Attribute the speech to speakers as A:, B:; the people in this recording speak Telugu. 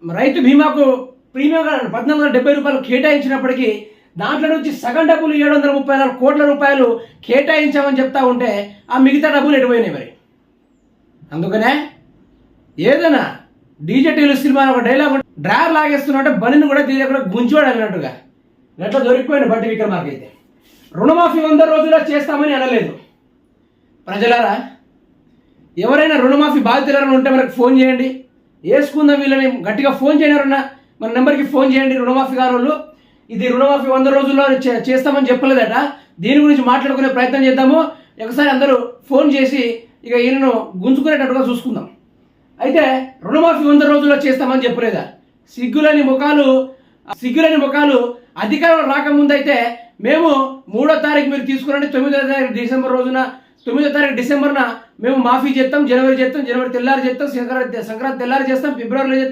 A: రైతు బీమాకు ప్రీమియం 1470 రూపాయలు కేటాయించినప్పటికీ దాంట్లో నుంచి సగం డబ్బులు 734 కోట్ల రూపాయలు కేటాయించామని చెప్తా ఉంటే ఆ మిగతా డబ్బులు ఎటుపోయినాయి మరి. అందుకనే ఏదైనా డీజేటీలు సినిమా ఒక డైలాగ్ డ్రైవర్ లాగేస్తున్నట్టే బండిని కూడా తీయకుండా గుంజువాడు అన్నట్టుగా గట్లా దొరికిపోయిన బట్టి విక్రమార్కైతే రుణమాఫీ 100 రోజుల్లో చేస్తామని అనలేదు. ప్రజలారా, ఎవరైనా రుణమాఫీ బాధితులు ఉంటే మనకు ఫోన్ చేయండి, వేసుకుందాం వీళ్ళని గట్టిగా ఫోన్ చేయనారన్నా మన నెంబర్కి ఫోన్ చేయండి. రుణమాఫీ కాని వాళ్ళు ఇది రుణమాఫీ 100 రోజుల్లో చేస్తామని చెప్పలేదట, దీని గురించి మాట్లాడుకునే ప్రయత్నం చేద్దాము. ఒకసారి అందరూ ఫోన్ చేసి ఇక ఈయనను గుంజుకునేటట్టుగా చూసుకుందాం. అయితే రుణమాఫీ 100 రోజుల్లో చేస్తామని చెప్పలేదా? సిగ్గులేని ముఖాలు అధికారం రాకముందైతే మేము 3వ తారీఖు మీరు తీసుకురండి, 9వ తారీఖు డిసెంబర్న మేము మాఫీ చేస్తాం, జనవరి తెల్లారి చేస్తాం, సంక్రాంతి తెల్లారి చేస్తాం, ఫిబ్రవరిలో చేస్తాం.